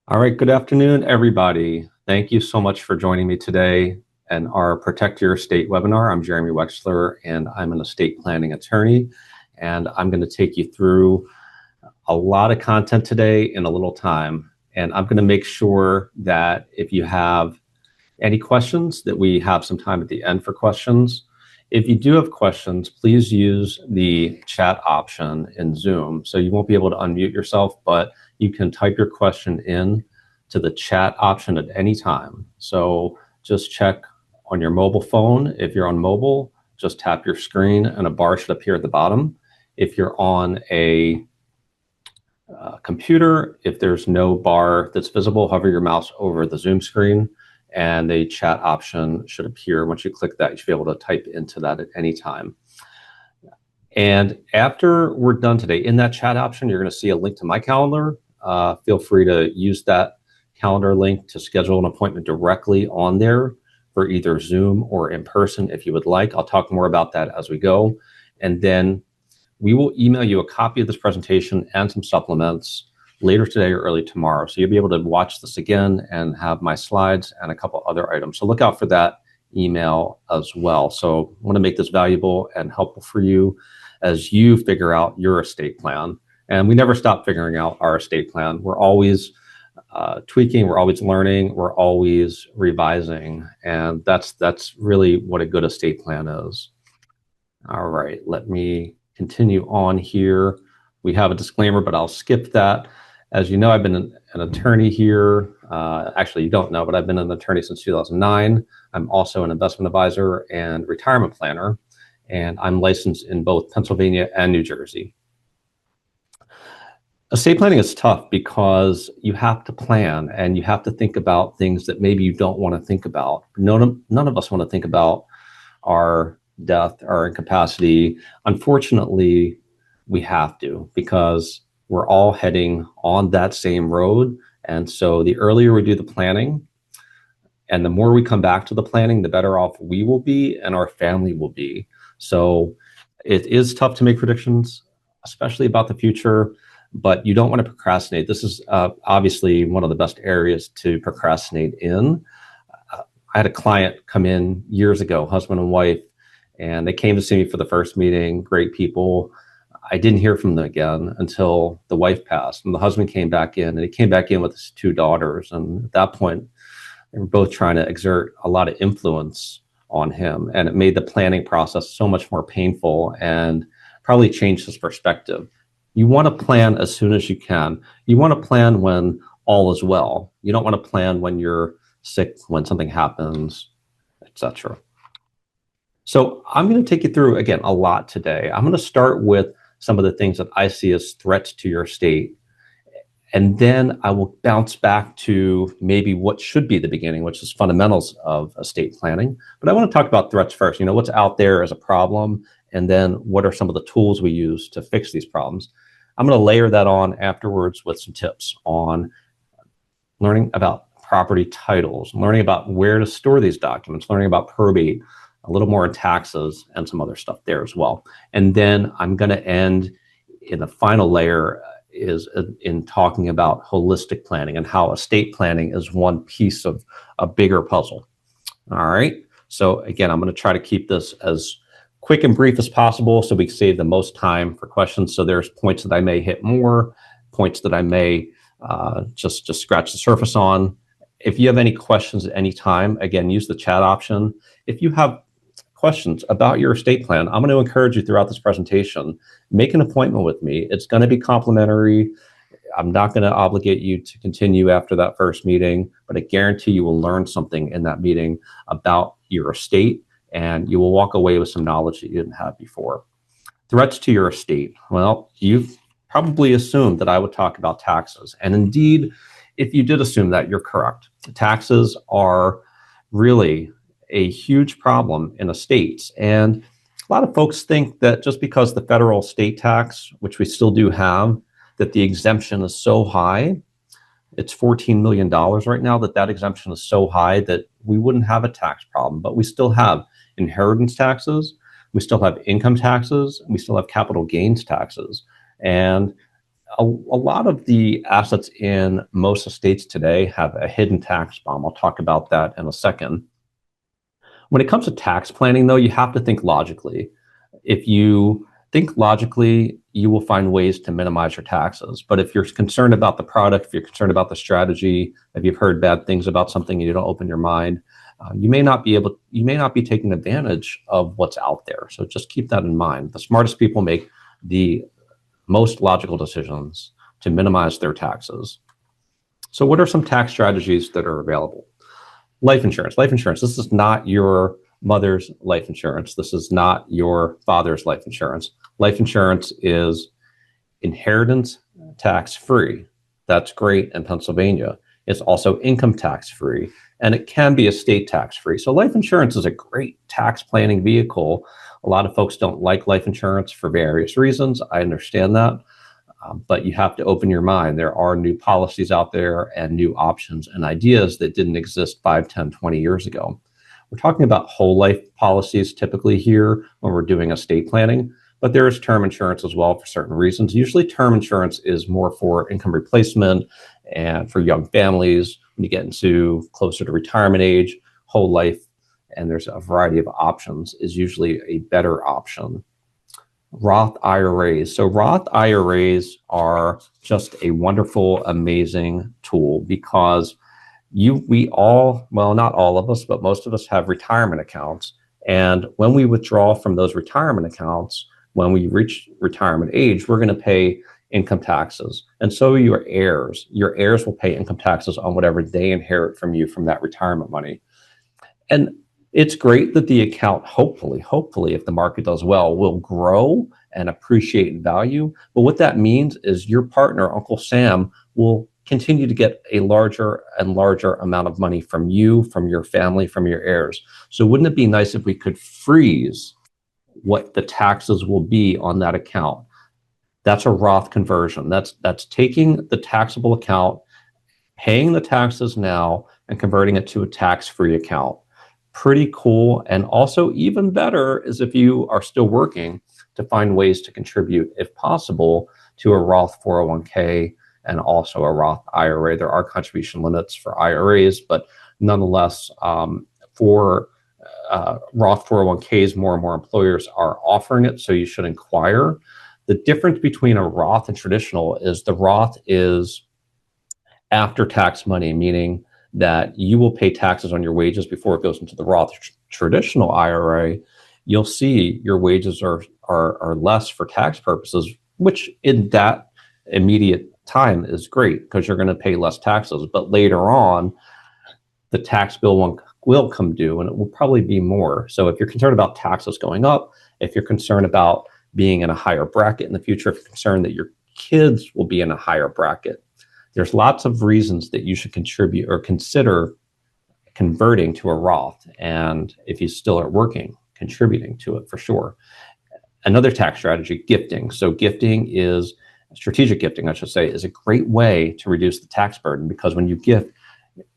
All right, good afternoon, everybody. Thank you so much for joining me today in our Protect Your Estate webinar. I'm Jeremy Wechsler, and I'm an estate planning attorney, and I'm going to take you through a lot of content today in a little time. And I'm going to make sure that if you have any questions, that we have some time at the end for questions. If you do have questions, please use the chat option in Zoom. So you won't be able to unmute yourself, but you can type your question in to the chat option at any time. So just check on your mobile phone. If you're on mobile, just tap your screen and a bar should appear at the bottom. If you're on a computer, if there's no bar that's visible, hover your mouse over the Zoom screen and a chat option should appear. Once you click that, you should be able to type into that at any time. And after we're done today, in that chat option, you're going to see a link to my calendar. Feel free to use that calendar link to schedule an appointment directly on there for either Zoom or in person if you would like. I'll talk more about that as we go. And then we will email you a copy of this presentation and some supplements later today or early tomorrow. So you'll be able to watch this again and have my slides and a couple other items. So look out for that email as well. So I want to make this valuable and helpful for you as you figure out your estate plan. And we never stop figuring out our estate plan. We're always tweaking, we're always learning, we're always revising. And that's really what a good estate plan is. All right, let me continue on here. We have a disclaimer, but I'll skip that. As you know, I've been an attorney here. Actually, you don't know, but I've been an attorney since 2009. I'm also an investment advisor and retirement planner, and I'm licensed in both Pennsylvania and New Jersey. Estate planning is tough because you have to plan and you have to think about things that maybe you don't want to think about. None of us want to think about our death, our incapacity. Unfortunately, we have to because we're all heading on that same road. And so the earlier we do the planning and the more we come back to the planning, the better off we will be and our family will be. So it is tough to make predictions, especially about the future, but you don't want to procrastinate. This is obviously one of the best areas to procrastinate in. I had a client come in years ago, husband and wife, and they came to see me for the first meeting, great people. I didn't hear from them again until the wife passed, and the husband came back in, and he came back in with his two daughters. And at that point, they were both trying to exert a lot of influence on him, and it made the planning process so much more painful and probably changed his perspective. You want to plan as soon as you can. You want to plan when all is well. You don't want to plan when you're sick, when something happens, etc. So I'm going to take you through, again, a lot today. I'm going to start with some of the things that I see as threats to your estate. And then I will bounce back to maybe what should be the beginning, which is fundamentals of estate planning. But I want to talk about threats first. You know, what's out there as a problem, and then what are some of the tools we use to fix these problems. I'm going to layer that on afterwards with some tips on learning about property titles, learning about where to store these documents, learning about probate, a little more in taxes, and some other stuff there as well. And then I'm going to end in the final layer is in talking about holistic planning and how estate planning is one piece of a bigger puzzle. All right. So again, I'm going to try to keep this as quick and brief as possible so we can save the most time for questions. So there's points that I may hit more, points that I may just scratch the surface on. If you have any questions at any time, again, use the chat option. If you have questions about your estate plan, I'm going to encourage you throughout this presentation, make an appointment with me. It's going to be complimentary. I'm not going to obligate you to continue after that first meeting, but I guarantee you will learn something in that meeting about your estate, and you will walk away with some knowledge that you didn't have before. Threats to your estate. Well, you've probably assumed that I would talk about taxes. And indeed, if you did assume that, you're correct. The taxes are really a huge problem in estates. And a lot of folks think that just because the federal estate tax, which we still do have, that the exemption is so high, it's $14 million right now, that exemption is so high that we wouldn't have a tax problem. But we still have inheritance taxes, we still have income taxes, and we still have capital gains taxes. And a lot of the assets in most estates today have a hidden tax bomb. I'll talk about that in a second. When it comes to tax planning, though, you have to think logically. If you think logically, you will find ways to minimize your taxes. But if you're concerned about the product, if you're concerned about the strategy, if you've heard bad things about something and you don't open your mind, you may not be taking advantage of what's out there. So just keep that in mind. The smartest people make the most logical decisions to minimize their taxes. So what are some tax strategies that are available? Life insurance. Life insurance. This is not your mother's life insurance. This is not your father's life insurance. Life insurance is inheritance tax free. That's great in Pennsylvania. It's also income tax free, and it can be estate tax free. So life insurance is a great tax planning vehicle. A lot of folks don't like life insurance for various reasons. I understand that. But you have to open your mind. There are new policies out there and new options and ideas that didn't exist 5, 10, 20 years ago. We're talking about whole life policies typically here when we're doing estate planning, but there is term insurance as well for certain reasons. Usually term insurance is more for income replacement and for young families. When you get into closer to retirement age, whole life, and there's a variety of options, is usually a better option. Roth IRAs. So Roth IRAs are just a wonderful, amazing tool because we all, well, not all of us, but most of us have retirement accounts. And when we withdraw from those retirement accounts, when we reach retirement age, we're going to pay income taxes. And so your heirs will pay income taxes on whatever they inherit from you from that retirement money. And it's great that the account, hopefully, if the market does well, will grow and appreciate in value. But what that means is your partner, Uncle Sam, will continue to get a larger and larger amount of money from you, from your family, from your heirs. So wouldn't it be nice if we could freeze what the taxes will be on that account? That's a Roth conversion. That's taking the taxable account, paying the taxes now, and converting it to a tax-free account. Pretty cool. And also even better is if you are still working to find ways to contribute, if possible, to a Roth 401k and also a Roth IRA. There are contribution limits for IRAs, but nonetheless, for Roth 401ks, more and more employers are offering it, so you should inquire. The difference between a Roth and traditional is the Roth is after-tax money, meaning that you will pay taxes on your wages before it goes into the Roth. Traditional IRA, you'll see your wages are less for tax purposes, which in that immediate time is great because you're going to pay less taxes. But later on, the tax bill will come due and it will probably be more. So if you're concerned about taxes going up, if you're concerned about being in a higher bracket in the future, if you're concerned that your kids will be in a higher bracket, there's lots of reasons that you should contribute or consider converting to a Roth. And if you still are working, contributing to it for sure. Another tax strategy, gifting. So gifting is, strategic gifting, I should say, is a great way to reduce the tax burden because when you gift,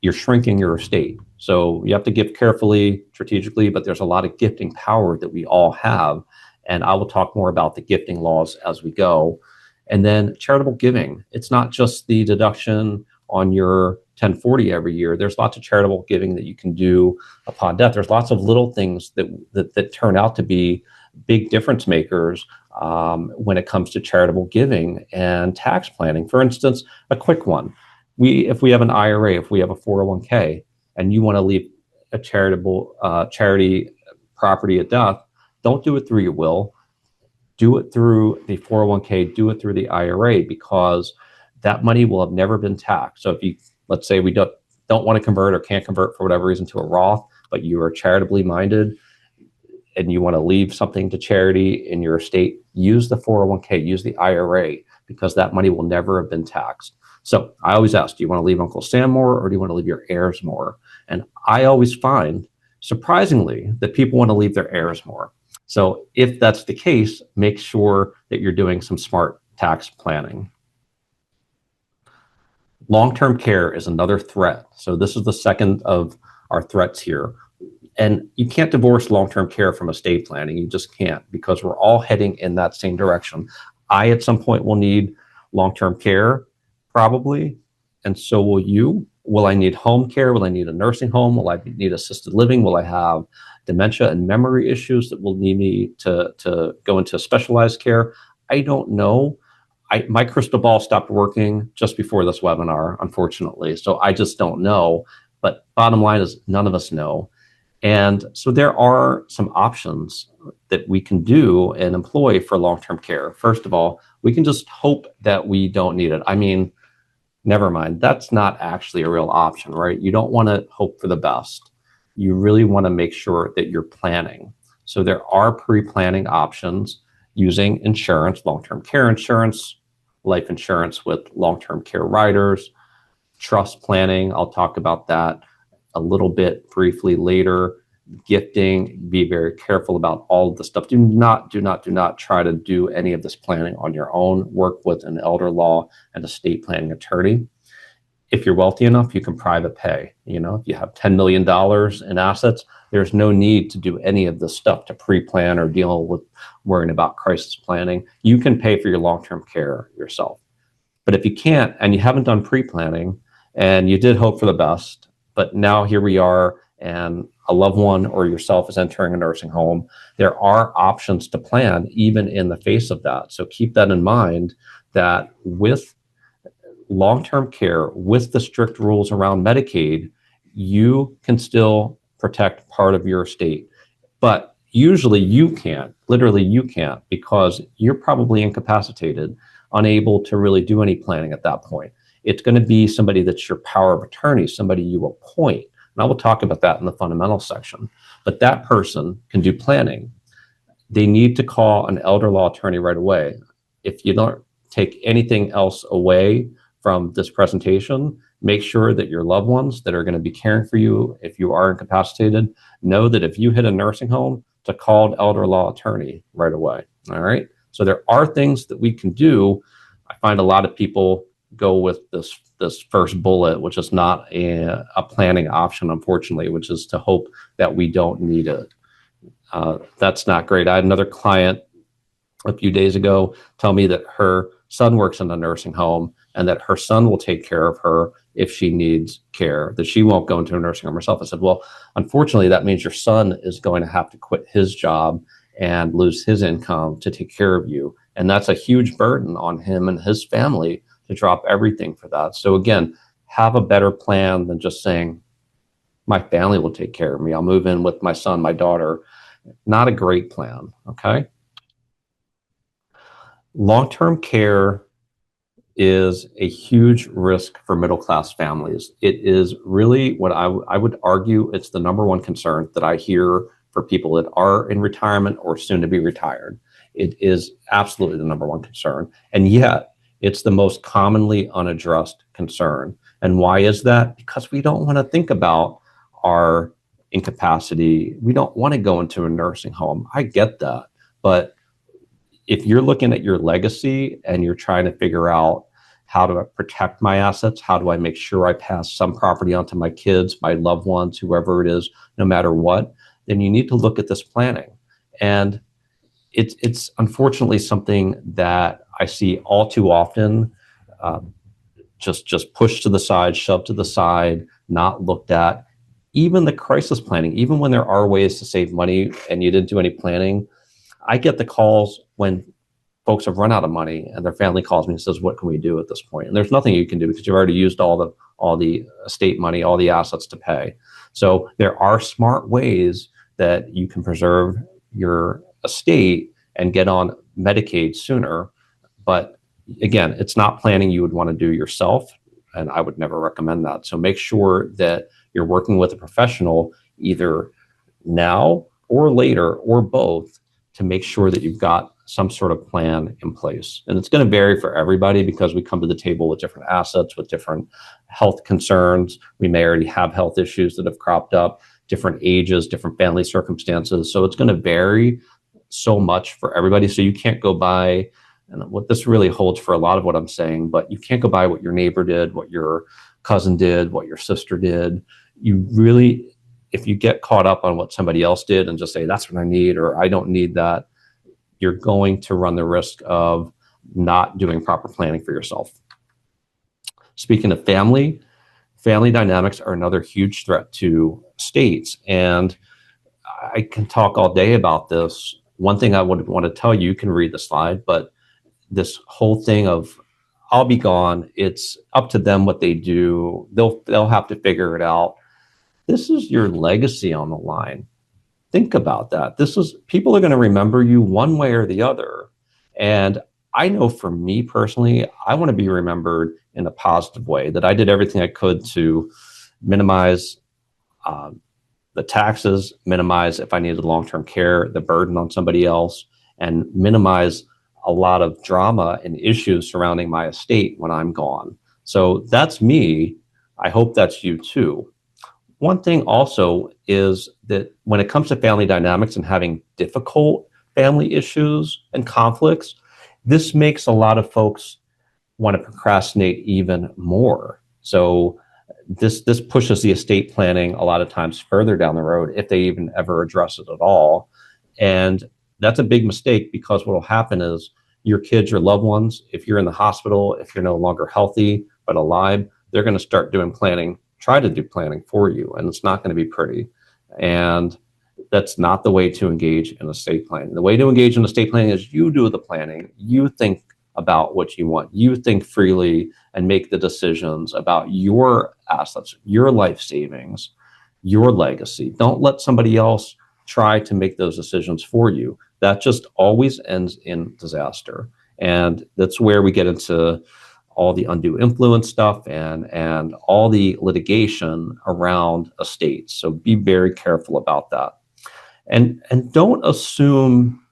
you're shrinking your estate. So you have to gift carefully, strategically, but there's a lot of gifting power that we all have. And I will talk more about the gifting laws as we go. And then charitable giving. It's not just the deduction on your 1040 every year. There's lots of charitable giving that you can do upon death. There's lots of little things that turn out to be big difference makers when it comes to charitable giving and tax planning. For instance, a quick one. If we have an IRA, if we have a 401k, and you want to leave a charitable charity property at death, don't do it through your will. Do it through the 401k, do it through the IRA, because that money will have never been taxed. So if you, let's say we don't want to convert or can't convert for whatever reason to a Roth, but you are charitably minded and you want to leave something to charity in your estate, use the 401k, use the IRA, because that money will never have been taxed. So I always ask, do you want to leave Uncle Sam more or do you want to leave your heirs more? And I always find, surprisingly, that people want to leave their heirs more. So if that's the case, make sure that you're doing some smart tax planning. Long-term care is another threat. So this is the second of our threats here. And you can't divorce long-term care from estate planning. You just can't, because we're all heading in that same direction. I, at some point, will need long-term care? Probably. And so will you. Will I need home care? Will I need a nursing home? Will I need assisted living? Will I have dementia and memory issues that will need me to go into specialized care? I don't know. My crystal ball stopped working just before this webinar, unfortunately. So I just don't know. But bottom line is none of us know. And so there are some options that we can do and employ for long-term care. First of all, we can just hope that we don't need it. I mean, never mind. That's not actually a real option, right? You don't want to hope for the best. You really want to make sure that you're planning. So there are pre-planning options using insurance, long-term care insurance, life insurance with long-term care riders, trust planning. I'll talk about that a little bit briefly later. Gifting, be very careful about all of the stuff. Do not try to do any of this planning on your own. Work with an elder law and estate planning attorney. If you're wealthy enough, you can private pay. You know, if you have $10 million in assets, there's no need to do any of this stuff to pre-plan or deal with worrying about crisis planning. You can pay for your long-term care yourself. But if you can't, and you haven't done pre-planning, and you did hope for the best, but now here we are, and a loved one or yourself is entering a nursing home, there are options to plan even in the face of that. So keep that in mind, that with long-term care, with the strict rules around Medicaid, you can still protect part of your estate. But usually you can't, literally you can't, because you're probably incapacitated, unable to really do any planning at that point. It's going to be somebody that's your power of attorney, somebody you appoint. And I will talk about that in the fundamental section. But that person can do planning. They need to call an elder law attorney right away. If you don't take anything else away from this presentation, make sure that your loved ones that are going to be caring for you, if you are incapacitated, know that if you hit a nursing home, to call an elder law attorney right away. All right. So there are things that we can do. I find a lot of people go with this first bullet, which is not a planning option, unfortunately, which is to hope that we don't need it. That's not great. I had another client a few days ago tell me that her son works in a nursing home and that her son will take care of her if she needs care, that she won't go into a nursing home herself. I said, well, unfortunately, that means your son is going to have to quit his job and lose his income to take care of you. And that's a huge burden on him and his family to drop everything for that. So again, have a better plan than just saying, my family will take care of me. I'll move in with my son, my daughter. Not a great plan, okay? Long-term care is a huge risk for middle-class families. It is really what I would argue it's the number one concern that I hear for people that are in retirement or soon to be retired. It is absolutely the number one concern. And yet, it's the most commonly unaddressed concern. And why is that? Because we don't want to think about our incapacity. We don't want to go into a nursing home. I get that. But if you're looking at your legacy and you're trying to figure out how do I protect my assets, how do I make sure I pass some property on to my kids, my loved ones, whoever it is, no matter what, then you need to look at this planning. And it's unfortunately something that I see all too often, just pushed to the side, shoved to the side, not looked at. Even the crisis planning, even when there are ways to save money and you didn't do any planning, I get the calls when folks have run out of money and their family calls me and says, what can we do at this point? And there's nothing you can do because you've already used all the estate money, all the assets to pay. So there are smart ways that you can preserve your estate and get on Medicaid sooner. But again, it's not planning you would want to do yourself, and I would never recommend that. So make sure that you're working with a professional either now or later or both to make sure that you've got some sort of plan in place. And it's going to vary for everybody because we come to the table with different assets, with different health concerns. We may already have health issues that have cropped up, different ages, different family circumstances. So it's going to vary so much for everybody. So you can't go by, and what this really holds for a lot of what I'm saying, but you can't go by what your neighbor did, what your cousin did, what your sister did. You really, if you get caught up on what somebody else did and just say, that's what I need, or I don't need that, you're going to run the risk of not doing proper planning for yourself. Speaking of family dynamics are another huge threat to estates. And I can talk all day about this. One thing I would want to tell you, you can read the slide, but this whole thing of I'll be gone, it's up to them what they do. They'll have to figure it out. This is your legacy on the line. Think about that. People are going to remember you one way or the other. And I know for me personally, I want to be remembered in a positive way, that I did everything I could to minimize the taxes, minimize if I needed long-term care, the burden on somebody else, and minimize a lot of drama and issues surrounding my estate when I'm gone. So that's me. I hope that's you too. One thing also is that when it comes to family dynamics and having difficult family issues and conflicts, this makes a lot of folks want to procrastinate even more. So this pushes the estate planning a lot of times further down the road if they even ever address it at all. And that's a big mistake, because what will happen is your kids, your loved ones, if you're in the hospital, if you're no longer healthy but alive, they're going to start doing planning, try to do planning for you, and it's not going to be pretty. And that's not the way to engage in estate planning. The way to engage in estate planning is you do the planning, you think about what you want, you think freely and make the decisions about your assets, your life savings, your legacy. Don't let somebody else try to make those decisions for you. That just always ends in disaster. And that's where we get into all the undue influence stuff and all the litigation around estates. So be very careful about that. And don't assume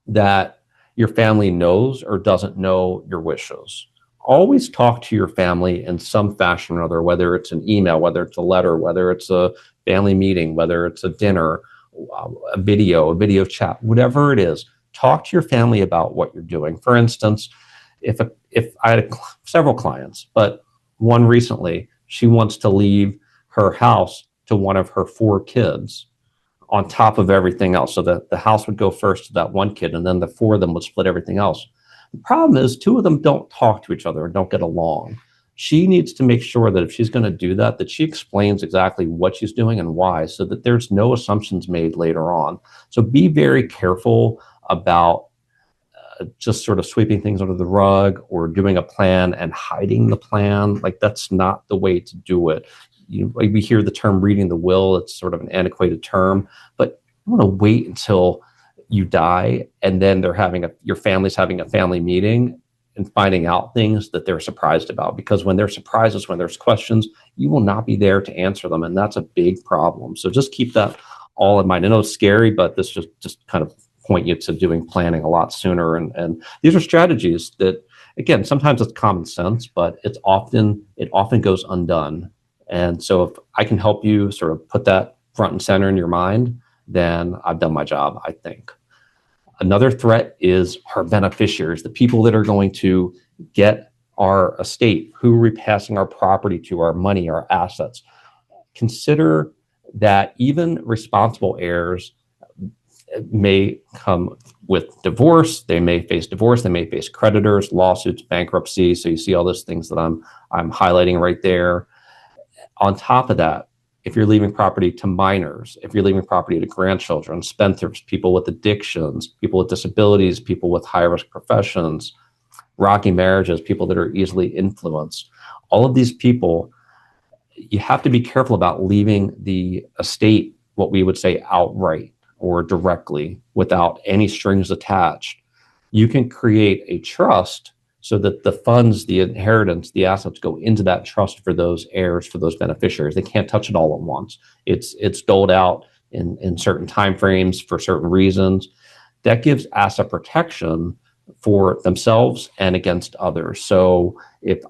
that your family knows or doesn't know your wishes. Always talk to your family in some fashion or other, whether it's an email, whether it's a letter, whether it's a family meeting, whether it's a dinner, a video chat, whatever it is. Talk to your family about what you're doing. For instance, if I had several clients, but one recently, she wants to leave her house to one of her 4 kids on top of everything else. So that the house would go first to that one kid, and then the 4 of them would split everything else. The problem is 2 of them don't talk to each other and don't get along. She needs to make sure that if she's going to do that, that she explains exactly what she's doing and why, so that there's no assumptions made later on. So be very careful about just sort of sweeping things under the rug or doing a plan and hiding the plan. Like, that's not the way to do it. We hear the term reading the will. It's sort of an antiquated term, but you want to wait until you die, and then your family's having a family meeting and finding out things that they're surprised about. Because when they're surprises, when there's questions, you will not be there to answer them, and that's a big problem. So just keep that all in mind. I know it's scary, but this just kind of point you to doing planning a lot sooner. And these are strategies that, again, sometimes it's common sense, but it often goes undone. And so if I can help you sort of put that front and center in your mind, then I've done my job, I think. Another threat is our beneficiaries, the people that are going to get our estate, who are passing our property to, our money, our assets. Consider that even responsible heirs may come with divorce. They may face divorce. They may face creditors, lawsuits, bankruptcy. So you see all those things that I'm highlighting right there. On top of that, if you're leaving property to minors, if you're leaving property to grandchildren, spendthrifts, people with addictions, people with disabilities, people with high-risk professions, rocky marriages, people that are easily influenced, all of these people, you have to be careful about leaving the estate, what we would say, outright or directly without any strings attached. You can create a trust so that the funds, the inheritance, the assets go into that trust for those heirs, for those beneficiaries. They can't touch it all at once. It's doled out in certain timeframes for certain reasons. That gives asset protection for themselves and against others. So if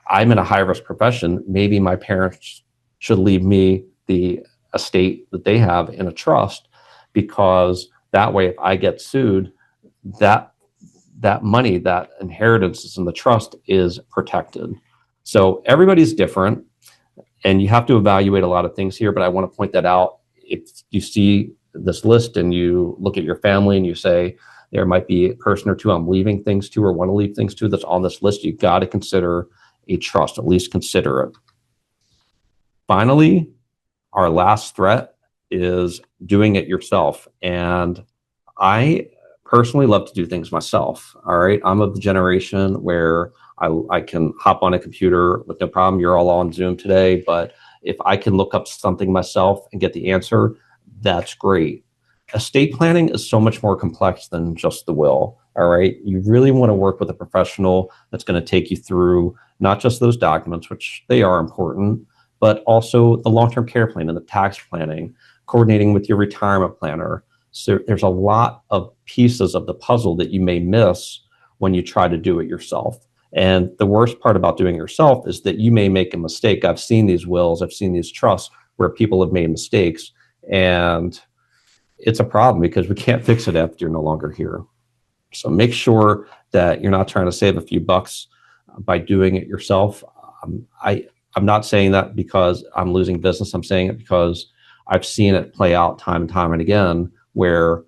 I'm in a high-risk profession, maybe my parents should leave me the estate that they have in a trust, because that way, if I get sued, that money, that inheritance is in the trust is protected. So everybody's different, and you have to evaluate a lot of things here, but I want to point that out. If you see this list and you look at your family and you say, There might be a person or two I'm leaving things to or want to leave things to that's on this list. You got to consider a trust, at least consider it. Finally, our last threat is doing it yourself. And I personally love to do things myself. All right. I'm of the generation where I can hop on a computer with no problem. You're all on Zoom today, but if I can look up something myself and get the answer, that's great. Estate planning is so much more complex than just the will. All right. You really want to work with a professional that's going to take you through not just those documents, which they are important, but also the long-term care plan and the tax planning, coordinating with your retirement planner. So there's a lot of pieces of the puzzle that you may miss when you try to do it yourself. And the worst part about doing it yourself is that you may make a mistake. I've seen these wills, I've seen these trusts where people have made mistakes, and it's a problem because we can't fix it after you're no longer here. So make sure that you're not trying to save a few bucks by doing it yourself. I'm not saying that because I'm losing business. I'm saying it because I've seen it play out time and time and again where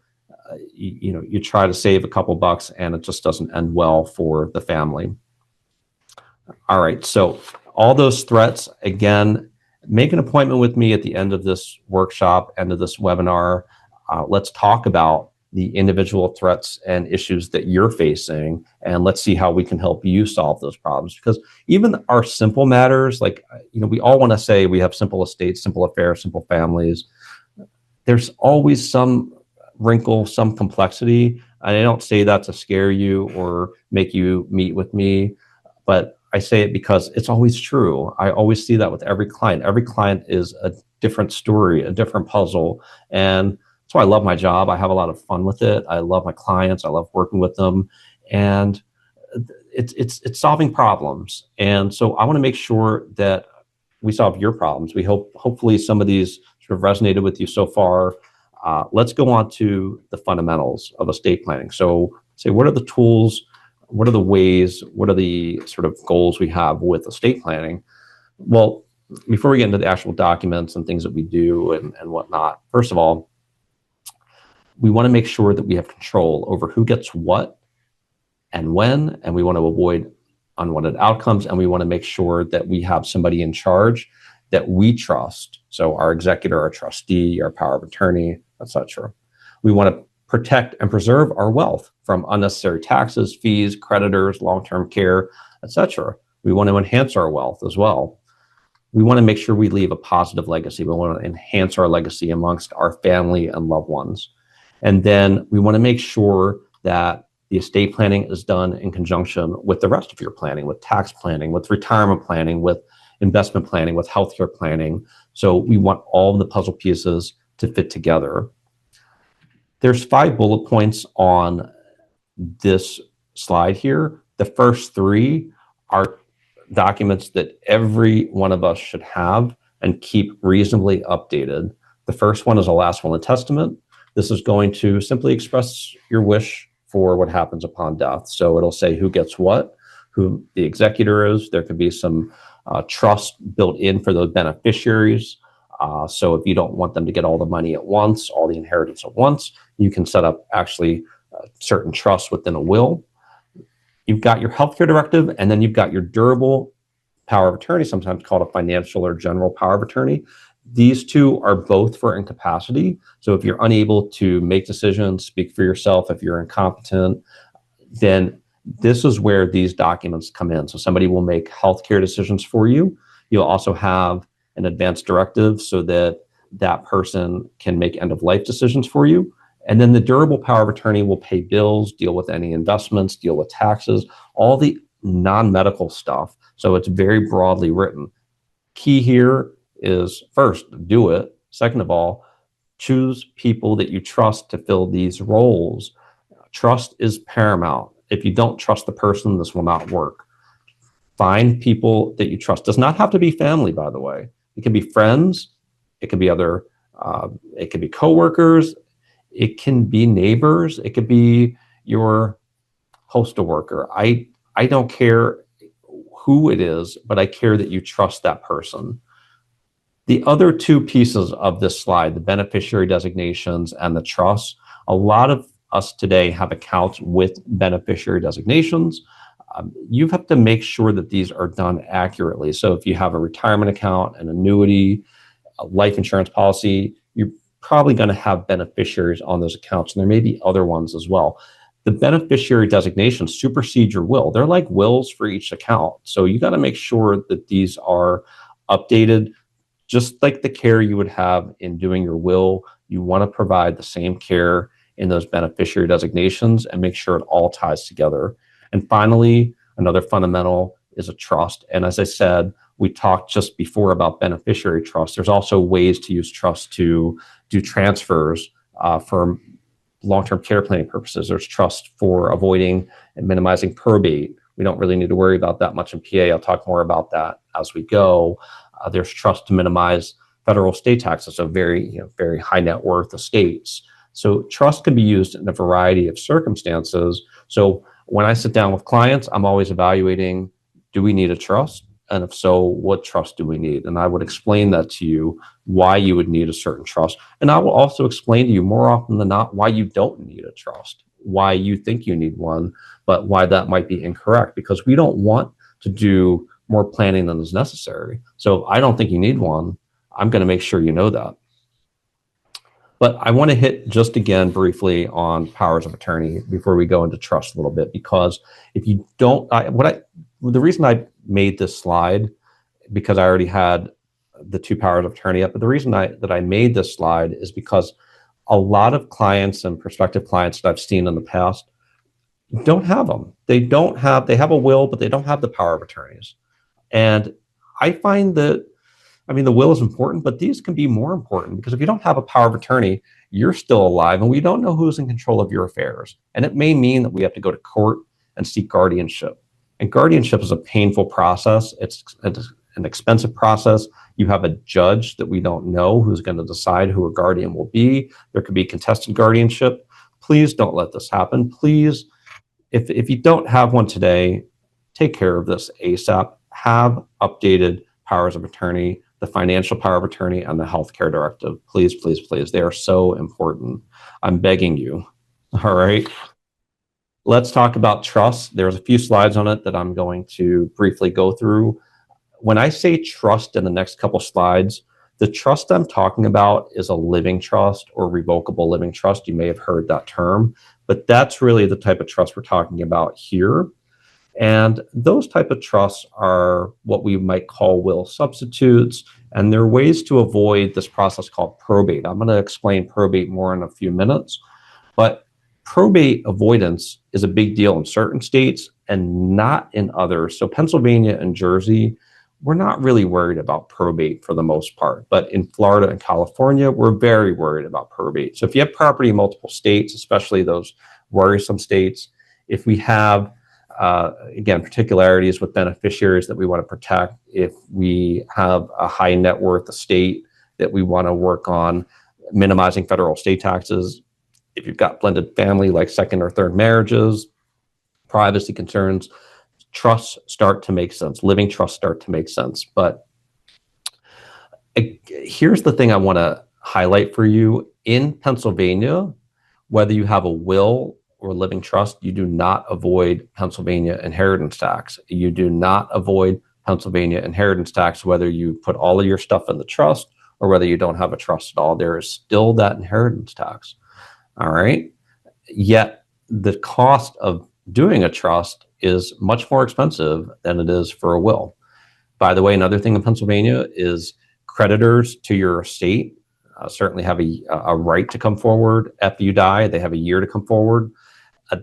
you try to save a couple bucks and it just doesn't end well for the family. All right, so all those threats, again, make an appointment with me at the end of this workshop, end of this webinar. Let's talk about the individual threats and issues that you're facing, and let's see how we can help you solve those problems. Because even our simple matters, like, we all want to say we have simple estates, simple affairs, simple families. There's always some wrinkle, some complexity. And I don't say that to scare you or make you meet with me, but I say it because it's always true. I always see that with every client. Every client is a different story, a different puzzle. And that's why I love my job. I have a lot of fun with it. I love my clients. I love working with them. And it's solving problems. And so I want to make sure that we solve your problems. We hopefully some of these sort of resonated with you so far. Let's go on to the fundamentals of estate planning. So say, what are the tools? What are the ways? What are the sort of goals we have with estate planning? Well, before we get into the actual documents and things that we do and whatnot, first of all, we want to make sure that we have control over who gets what and when, and we want to avoid unwanted outcomes, and we want to make sure that we have somebody in charge that we trust. So our executor, our trustee, our power of attorney, etc. We want to protect and preserve our wealth from unnecessary taxes, fees, creditors, long-term care, etc. We want to enhance our wealth as well. We want to make sure we leave a positive legacy. We want to enhance our legacy amongst our family and loved ones. And then we want to make sure that the estate planning is done in conjunction with the rest of your planning, with tax planning, with retirement planning, with investment planning, with healthcare planning. So we want all of the puzzle pieces to fit together. There's 5 bullet points on this slide here. The first 3 are documents that every one of us should have and keep reasonably updated. The first one is a last will and testament. This is going to simply express your wish for what happens upon death. So it'll say who gets what, who the executor is. There could be some trust built in for those beneficiaries. So if you don't want them to get all the money at once, all the inheritance at once, you can set up actually certain trusts within a will. You've got your healthcare directive, and then you've got your durable power of attorney, sometimes called a financial or general power of attorney. These 2 are both for incapacity. So if you're unable to make decisions, speak for yourself, if you're incompetent, then this is where these documents come in. So somebody will make healthcare decisions for you. You'll also have an advance directive so that that person can make end-of-life decisions for you. And then the durable power of attorney will pay bills, deal with any investments, deal with taxes, all the non-medical stuff. So it's very broadly written. Key here is, first, do it. Second of all, choose people that you trust to fill these roles. Trust is paramount. If you don't trust the person, this will not work. Find people that you trust. Does not have to be family, by the way. It can be friends. It can be other. It can be coworkers. It can be neighbors. It could be your postal worker. I don't care who it is, but I care that you trust that person. The other 2 pieces of this slide, the beneficiary designations and the trust, a lot of us today have accounts with beneficiary designations. You have to make sure that these are done accurately. So if you have a retirement account, an annuity, a life insurance policy, you're probably going to have beneficiaries on those accounts, and there may be other ones as well. The beneficiary designations supersede your will. They're like wills for each account. So you got to make sure that these are updated, just like the care you would have in doing your will. You want to provide the same care in those beneficiary designations and make sure it all ties together. And finally, another fundamental is a trust. And as I said, we talked just before about beneficiary trust. There's also ways to use trust to do transfers for long-term care planning purposes. There's trust for avoiding and minimizing probate. We don't really need to worry about that much in PA. I'll talk more about that as we go. There's trust to minimize federal estate taxes, so very high net worth estates. So trust can be used in a variety of circumstances. So when I sit down with clients, I'm always evaluating, do we need a trust? And if so, what trust do we need? And I would explain that to you, why you would need a certain trust. And I will also explain to you more often than not why you don't need a trust, why you think you need one, but why that might be incorrect, because we don't want to do more planning than is necessary. So I don't think you need one. I'm going to make sure you know that. But I want to hit just again briefly on powers of attorney before we go into trust a little bit, because if you don't, the reason I made this slide, because I already had the two powers of attorney up, but the reason that I made this slide is because a lot of clients and prospective clients that I've seen in the past don't have them. They have a will, but they don't have the power of attorneys. And I find that, the will is important, but these can be more important, because if you don't have a power of attorney, you're still alive and we don't know who's in control of your affairs. And it may mean that we have to go to court and seek guardianship. And guardianship is a painful process. It's an expensive process. You have a judge that we don't know who's going to decide who a guardian will be. There could be contested guardianship. Please don't let this happen. Please, if you don't have one today, take care of this ASAP. Have updated powers of attorney, the financial power of attorney, and the healthcare directive. Please, please, please. They are so important. I'm begging you. All right. Let's talk about trust. There's a few slides on it that I'm going to briefly go through. When I say trust in the next couple slides, the trust I'm talking about is a living trust or revocable living trust. You may have heard that term, but that's really the type of trust we're talking about here. And those type of trusts are what we might call will substitutes. And there are ways to avoid this process called probate. I'm going to explain probate more in a few minutes, but probate avoidance is a big deal in certain states and not in others. So Pennsylvania and Jersey, we're not really worried about probate for the most part. But in Florida and California, we're very worried about probate. So if you have property in multiple states, especially those worrisome states, if we have again, particularities with beneficiaries that we want to protect, if we have a high net worth estate that we want to work on minimizing federal estate taxes, if you've got blended family like second or third marriages, privacy concerns, trusts start to make sense. Living trusts start to make sense. But here's the thing I want to highlight for you. In Pennsylvania, whether you have a will or living trust, you do not avoid Pennsylvania inheritance tax. You do not avoid Pennsylvania inheritance tax, whether you put all of your stuff in the trust or whether you don't have a trust at all. There is still that inheritance tax. All right. Yet the cost of doing a trust is much more expensive than it is for a will. By the way, another thing in Pennsylvania is creditors to your estate certainly have a right to come forward. After you die, they have a year to come forward.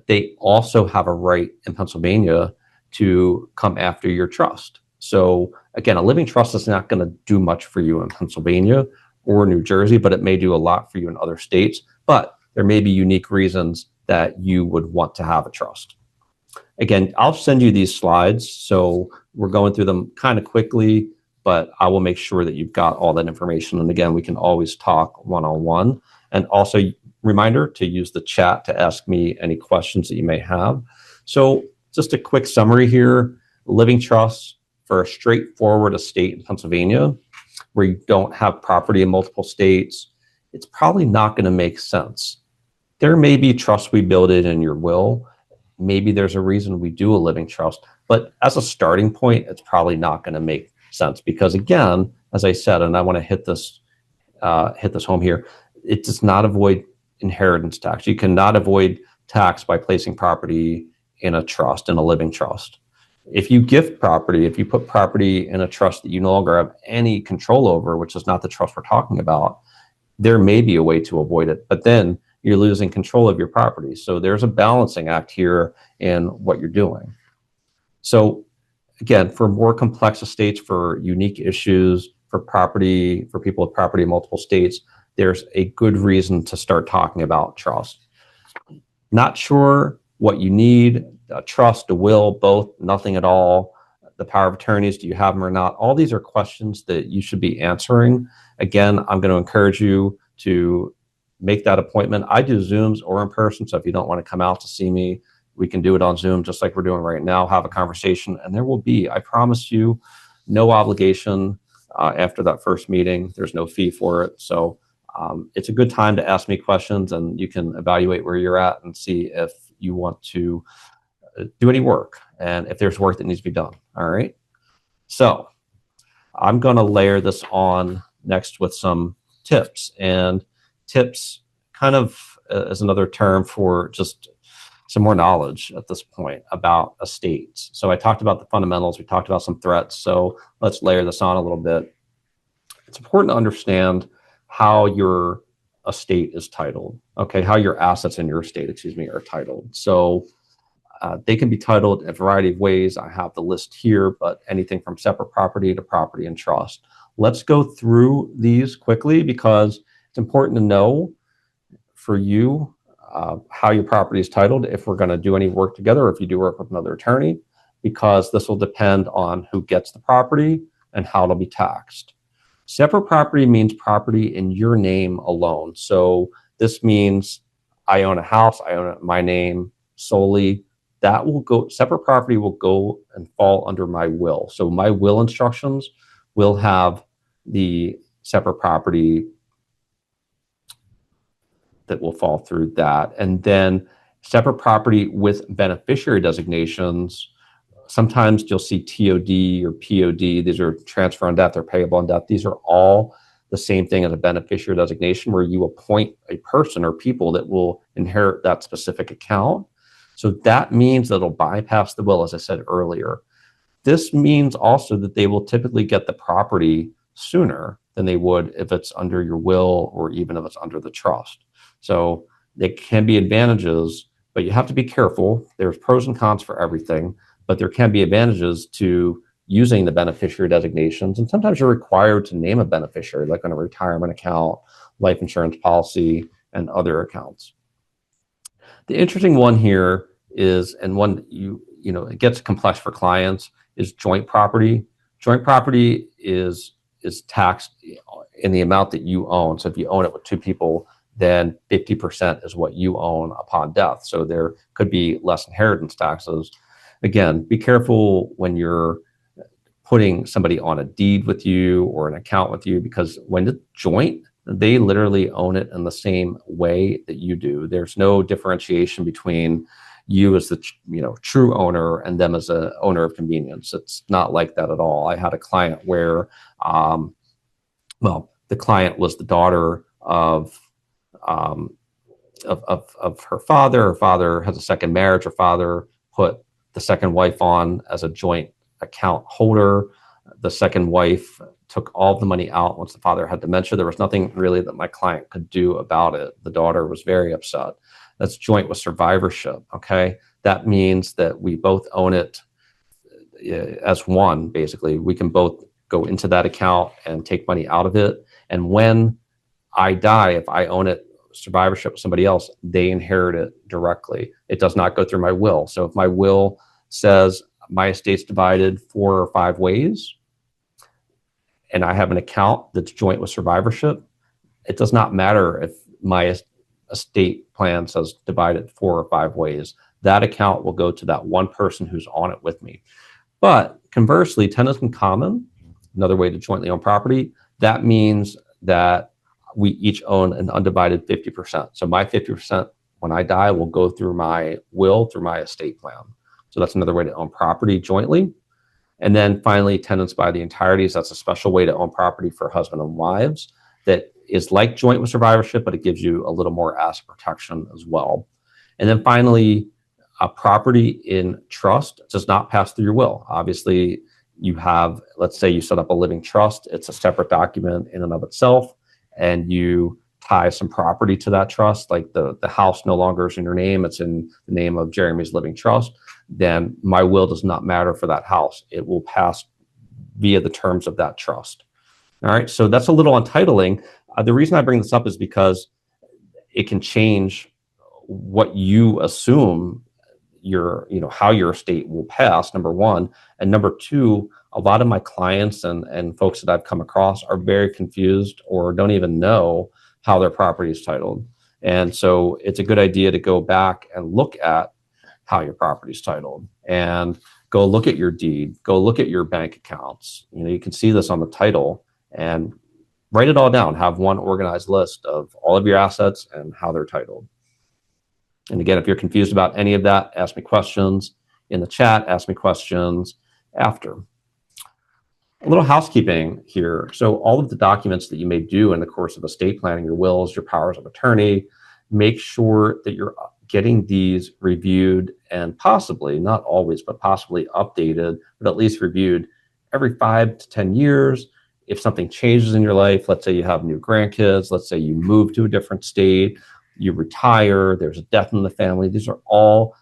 They also have a right in Pennsylvania to come after your trust. So again, a living trust is not going to do much for you in Pennsylvania or New Jersey, but it may do a lot for you in other states. But there may be unique reasons that you would want to have a trust. Again, I'll send you these slides. So we're going through them kind of quickly, but I will make sure that you've got all that information. And again, we can always talk one-on-one. And also, reminder to use the chat to ask me any questions that you may have. So just a quick summary here. Living trusts for a straightforward estate in Pennsylvania where you don't have property in multiple states, it's probably not going to make sense. There may be trust we build it in your will. Maybe there's a reason we do a living trust, but as a starting point, it's probably not going to make sense because, again, as I said, and I want to hit this home here, it does not avoid inheritance tax. You cannot avoid tax by placing property in a trust, in a living trust. If you gift property, if you put property in a trust that you no longer have any control over, which is not the trust we're talking about, there may be a way to avoid it, but then you're losing control of your property. So there's a balancing act here in what you're doing. So again, for more complex estates, for unique issues, for property, for people with property in multiple states, there's a good reason to start talking about trust. Not sure what you need, a trust, a will, both, nothing at all, the power of attorneys, do you have them or not? All these are questions that you should be answering. Again, I'm going to encourage you to make that appointment. I do Zooms or in person, so if you don't want to come out to see me, we can do it on Zoom just like we're doing right now, have a conversation, and there will be, I promise you, no obligation after that first meeting. There's no fee for it. So it's a good time to ask me questions, and you can evaluate where you're at and see if you want to do any work and if there's work that needs to be done. All right. So I'm going to layer this on next with some tips, and tips kind of is another term for just some more knowledge at this point about estates. So I talked about the fundamentals. We talked about some threats. So let's layer this on a little bit. It's important to understand how your estate is titled. Okay, how your assets in your estate, are titled. So they can be titled in a variety of ways. I have the list here, but anything from separate property to property and trust. Let's go through these quickly because it's important to know for you how your property is titled if we're going to do any work together, or if you do work with another attorney, because this will depend on who gets the property and how it'll be taxed. Separate property means property in your name alone. So this means I own a house, I own it in my name solely. That will go, separate property will go and fall under my will. So my will instructions will have the separate property that will fall through that. And then separate property with beneficiary designations, sometimes you'll see TOD or POD. These are transfer on death or payable on death. These are all the same thing as a beneficiary designation, where you appoint a person or people that will inherit that specific account. So that means that it'll bypass the will, as I said earlier. This means also that they will typically get the property sooner than they would if it's under your will or even if it's under the trust. So there can be advantages, but you have to be careful. There's pros and cons for everything, but there can be advantages to using the beneficiary designations. And sometimes you're required to name a beneficiary, like on a retirement account, life insurance policy, and other accounts. The interesting one here is, and one it gets complex for clients, is joint property. Joint property is taxed in the amount that you own. So if you own it with two people, then 50% is what you own upon death. So there could be less inheritance taxes. Again, be careful when you're putting somebody on a deed with you or an account with you, because when it's joint, they literally own it in the same way that you do. There's no differentiation between you as the true owner and them as a owner of convenience. It's not like that at all. I had a client where, the client was the daughter of her father. Her father has a second marriage. Her father put the second wife on as a joint account holder. The second wife took all the money out once the father had dementia. There was nothing really that my client could do about it. The daughter was very upset. That's joint with survivorship. Okay, that means that we both own it as one. Basically, we can both go into that account and take money out of it. And when I die, if I own it survivorship with somebody else, they inherit it directly. It does not go through my will. So if my will says my estate's divided 4 or 5 ways, and I have an account that's joint with survivorship, it does not matter if my estate plan says divided 4 or 5 ways. That account will go to that one person who's on it with me. But conversely, tenants in common, another way to jointly own property, that means that we each own an undivided 50%. So my 50% when I die will go through my will, through my estate plan. So that's another way to own property jointly. And then finally, tenants by the entireties. That's a special way to own property for husband and wives that is like joint with survivorship, but it gives you a little more asset protection as well. And then finally, a property in trust does not pass through your will. Obviously, you have, let's say you set up a living trust. It's a separate document in and of itself, and you tie some property to that trust, like the house no longer is in your name, it's in the name of Jeremy's living trust, then my will does not matter for that house. It will pass via the terms of that trust. All right, so that's a little untitling. The reason I bring this up is because it can change what you assume how your estate will pass, number one. And number two, a lot of my clients and folks that I've come across are very confused or don't even know how their property is titled. And so it's a good idea to go back and look at how your property is titled and go look at your deed, go look at your bank accounts. You can see this on the title and write it all down. Have one organized list of all of your assets and how they're titled. And again, if you're confused about any of that, ask me questions in the chat, ask me questions after. A little housekeeping here. So all of the documents that you may do in the course of estate planning, your wills, your powers of attorney, make sure that you're getting these reviewed and possibly, not always, but possibly updated, but at least reviewed every 5 to 10 years. If something changes in your life, let's say you have new grandkids, let's say you move to a different state, you retire, there's a death in the family, these are all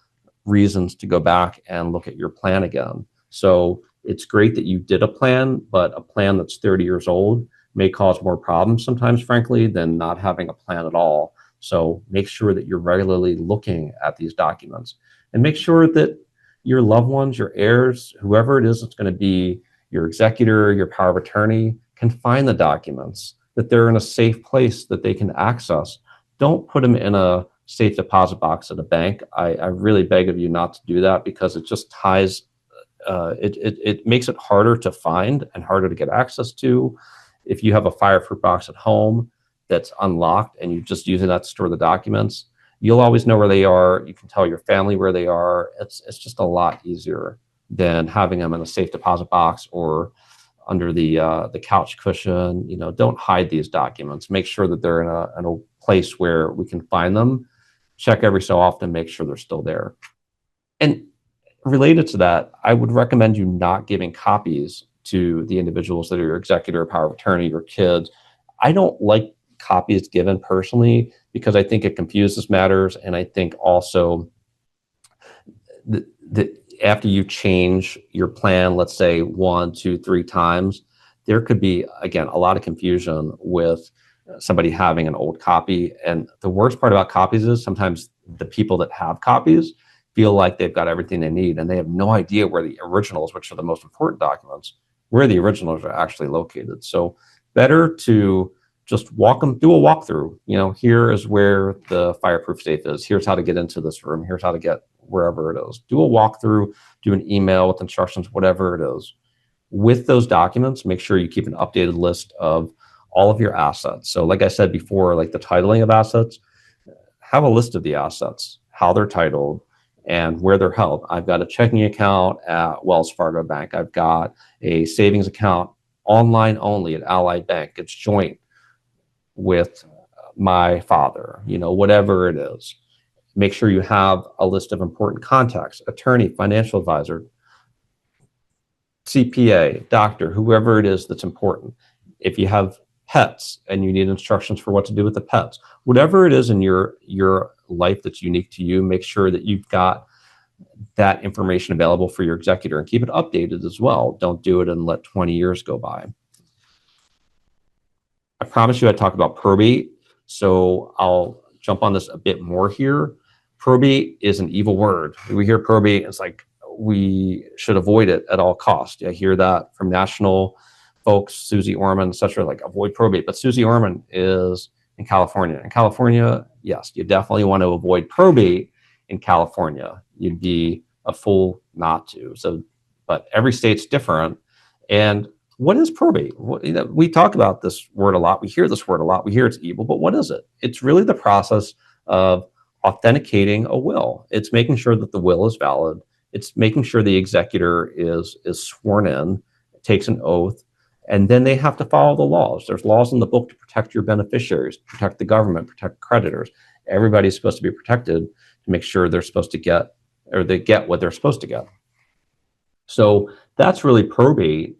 reasons to go back and look at your plan again. So it's great that you did a plan, but a plan that's 30 years old may cause more problems sometimes, frankly, than not having a plan at all. So make sure that you're regularly looking at these documents and make sure that your loved ones, your heirs, whoever it is that's going to be your executor, your power of attorney, can find the documents, that they're in a safe place that they can access. Don't put them in a safe deposit box at a bank. I really beg of you not to do that because it just ties, it makes it harder to find and harder to get access to. If you have a fireproof box at home that's unlocked and you're just using that to store the documents, you'll always know where they are. You can tell your family where they are. It's just a lot easier than having them in a safe deposit box or under the couch cushion. Don't hide these documents. Make sure that they're in a place where we can find them. Check every so often, make sure they're still there. And related to that, I would recommend you not giving copies to the individuals that are your executor, power of attorney, your kids. I don't like copies given personally because I think it confuses matters, and I think also that after you change your plan, let's say 1, 2, 3 times, there could be, again, a lot of confusion with somebody having an old copy. And the worst part about copies is sometimes the people that have copies feel like they've got everything they need, and they have no idea where the originals, which are the most important documents, where the originals are actually located. So better to just walk them, do a walkthrough. Here is where the fireproof safe is. Here's how to get into this room. Here's how to get wherever it is. Do a walkthrough, do an email with instructions, whatever it is. With those documents, make sure you keep an updated list of all of your assets. So like I said before, like the titling of assets, have a list of the assets, how they're titled, and where they're held. I've got a checking account at Wells Fargo Bank. I've got a savings account online only at Allied Bank. It's joint with my father, whatever it is. Make sure you have a list of important contacts, attorney, financial advisor, CPA, doctor, whoever it is that's important. If you have pets and you need instructions for what to do with the pets, whatever it is in your life that's unique to you, make sure that you've got that information available for your executor and keep it updated as well. Don't do it and let 20 years go by. I promised you I'd talk about probate, so I'll jump on this a bit more here. Probate is an evil word. We hear probate, it's like we should avoid it at all costs. I hear that from national folks, Susie Orman, etc., like avoid probate. But Susie Orman is in California. In California, yes, you definitely want to avoid probate in California. You'd be a fool not to. So, but every state's different. And what is probate? We talk about this word a lot. We hear this word a lot. We hear it's evil, but what is it? It's really the process of authenticating a will. It's making sure that the will is valid. It's making sure the executor is sworn in, takes an oath, and then they have to follow the laws. There's laws in the book to protect your beneficiaries, protect the government, protect creditors. Everybody's supposed to be protected to make sure they're supposed to get, or they get what they're supposed to get. So that's really probate.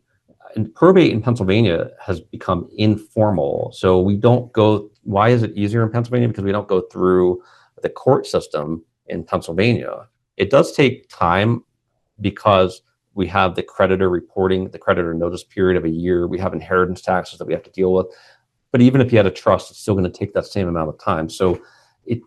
And probate in Pennsylvania has become informal. So we don't go, why is it easier in Pennsylvania? Because we don't go through the court system in Pennsylvania. It does take time because we have the creditor reporting, the creditor notice period of a year. We have inheritance taxes that we have to deal with. But even if you had a trust, it's still going to take that same amount of time. So,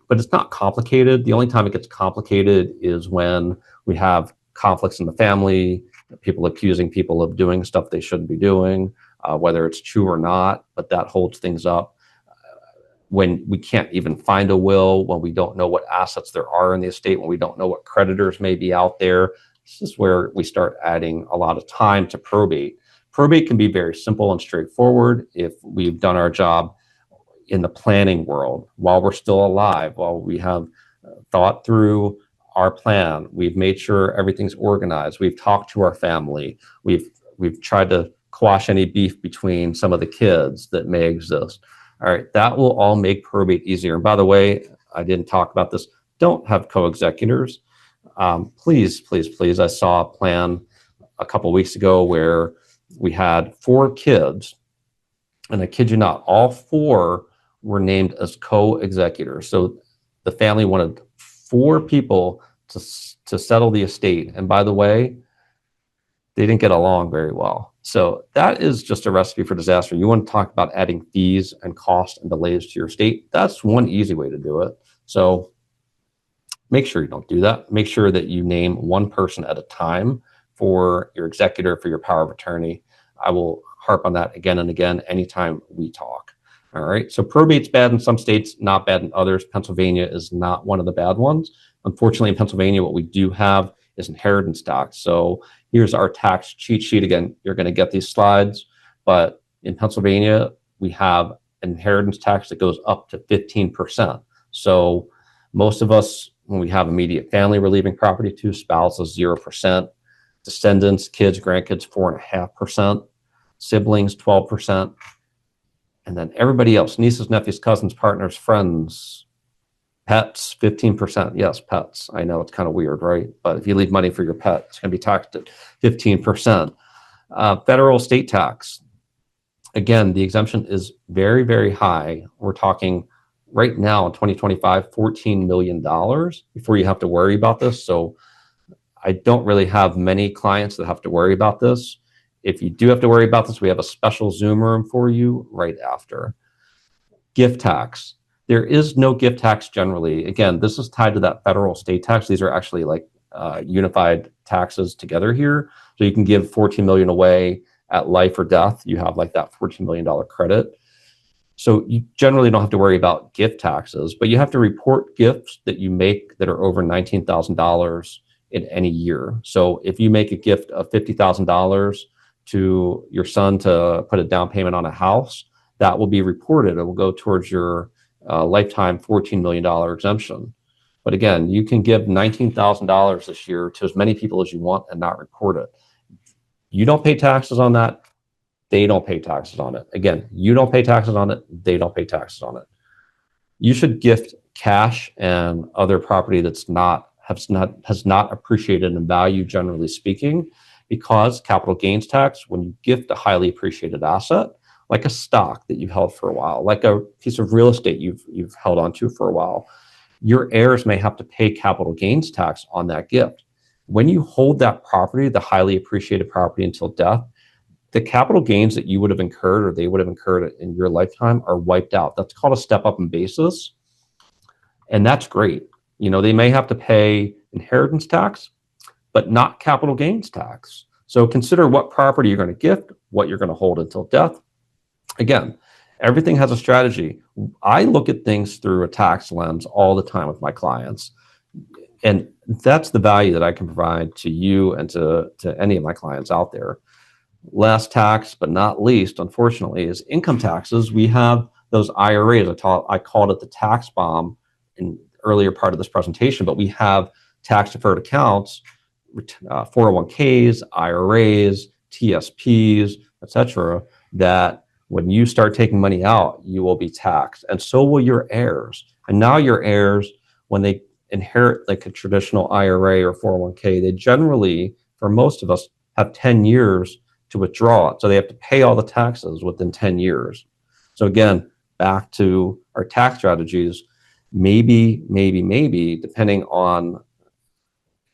but it's not complicated. The only time it gets complicated is when we have conflicts in the family, people accusing people of doing stuff they shouldn't be doing, whether it's true or not, but that holds things up. When we can't even find a will, when we don't know what assets there are in the estate, when we don't know what creditors may be out there, this is where we start adding a lot of time to probate. Probate can be very simple and straightforward if we've done our job in the planning world while we're still alive, while we have thought through our plan. We've made sure everything's organized. We've talked to our family. We've tried to quash any beef between some of the kids that may exist. All right, that will all make probate easier. And by the way, I didn't talk about this. Don't have co-executors. Please, please, please. I saw a plan a couple weeks ago where we had 4 kids, and I kid you not, all 4 were named as co-executors. So the family wanted 4 people to settle the estate. And by the way, they didn't get along very well. So that is just a recipe for disaster. You want to talk about adding fees and costs and delays to your estate? That's one easy way to do it. So make sure you don't do that. Make sure that you name one person at a time for your executor, for your power of attorney. I will harp on that again and again anytime we talk. All right. So probate's bad in some states, not bad in others. Pennsylvania is not one of the bad ones. Unfortunately, in Pennsylvania, what we do have is inheritance tax. So here's our tax cheat sheet. Again, you're going to get these slides, but in Pennsylvania, we have inheritance tax that goes up to 15%. So most of us, when we have immediate family we're leaving property to, spouses 0%, descendants, kids, grandkids 4.5%, siblings 12%, and then everybody else, nieces, nephews, cousins, partners, friends, pets, 15%. Yes, pets. I know it's kind of weird, right? But if you leave money for your pet, it's going to be taxed at 15%. Federal state tax. Again, the exemption is very, very high. We're talking right now in 2025, $14 million before you have to worry about this. So I don't really have many clients that have to worry about this. If you do have to worry about this, we have a special Zoom room for you right after. Gift tax. There is no gift tax generally. Again, this is tied to that federal state tax. These are actually like unified taxes together here. So you can give $14 million away at life or death. You have like that $14 million credit. So you generally don't have to worry about gift taxes, but you have to report gifts that you make that are over $19,000 in any year. So if you make a gift of $50,000 to your son to put a down payment on a house, that will be reported. It will go towards your lifetime $14 million exemption. But again, you can give $19,000 this year to as many people as you want and not report it. You don't pay taxes on that. They don't pay taxes on it. Again, you don't pay taxes on it. They don't pay taxes on it. You should gift cash and other property that's has not appreciated in value, generally speaking, because capital gains tax, when you gift a highly appreciated asset, like a stock that you've held for a while, like a piece of real estate you've held onto for a while, your heirs may have to pay capital gains tax on that gift. When you hold that property, the highly appreciated property, until death, the capital gains that you would have incurred or they would have incurred in your lifetime are wiped out. That's called a step up in basis. And that's great. You know, they may have to pay inheritance tax, but not capital gains tax. So consider what property you're going to gift, what you're going to hold until death. Again, everything has a strategy. I look at things through a tax lens all the time with my clients. And that's the value that I can provide to you and to any of my clients out there. Last tax, but not least, unfortunately, is income taxes. We have those IRAs. I called it the tax bomb in earlier part of this presentation, but we have tax deferred accounts, 401ks, IRAs, TSPs, etc., that when you start taking money out, you will be taxed, and so will your heirs. And now your heirs, when they inherit like a traditional IRA or 401k, they generally, for most of us, have 10 years to withdraw it. So they have to pay all the taxes within 10 years. So again, back to our tax strategies, maybe, depending on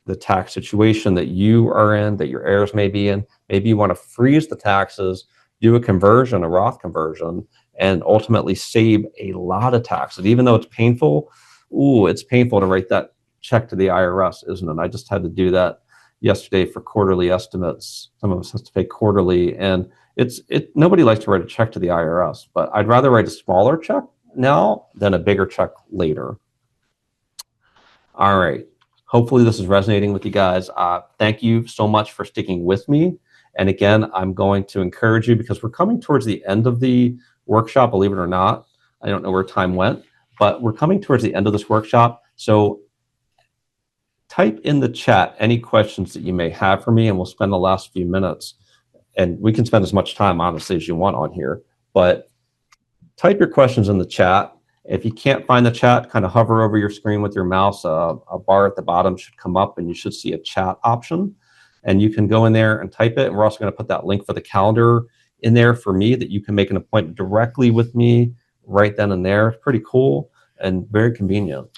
the tax situation that you are in, that your heirs may be in, maybe you want to freeze the taxes, do a conversion, a Roth conversion, and ultimately save a lot of taxes. Even though it's painful, it's painful to write that check to the IRS, isn't it? I just had to do that yesterday for quarterly estimates. Some of us have to pay quarterly, and nobody likes to write a check to the IRS, but I'd rather write a smaller check now than a bigger check later. All right. Hopefully this is resonating with you guys. Thank you so much for sticking with me. And again, I'm going to encourage you, because we're coming towards the end of the workshop, believe it or not. I don't know where time went, but we're coming towards the end of this workshop. So type in the chat any questions that you may have for me, and we'll spend the last few minutes. And we can spend as much time, honestly, as you want on here. But type your questions in the chat. If you can't find the chat, kind of hover over your screen with your mouse. A bar at the bottom should come up, and you should see a chat option. And you can go in there and type it. And we're also going to put that link for the calendar in there for me, that you can make an appointment directly with me right then and there. It's pretty cool and very convenient.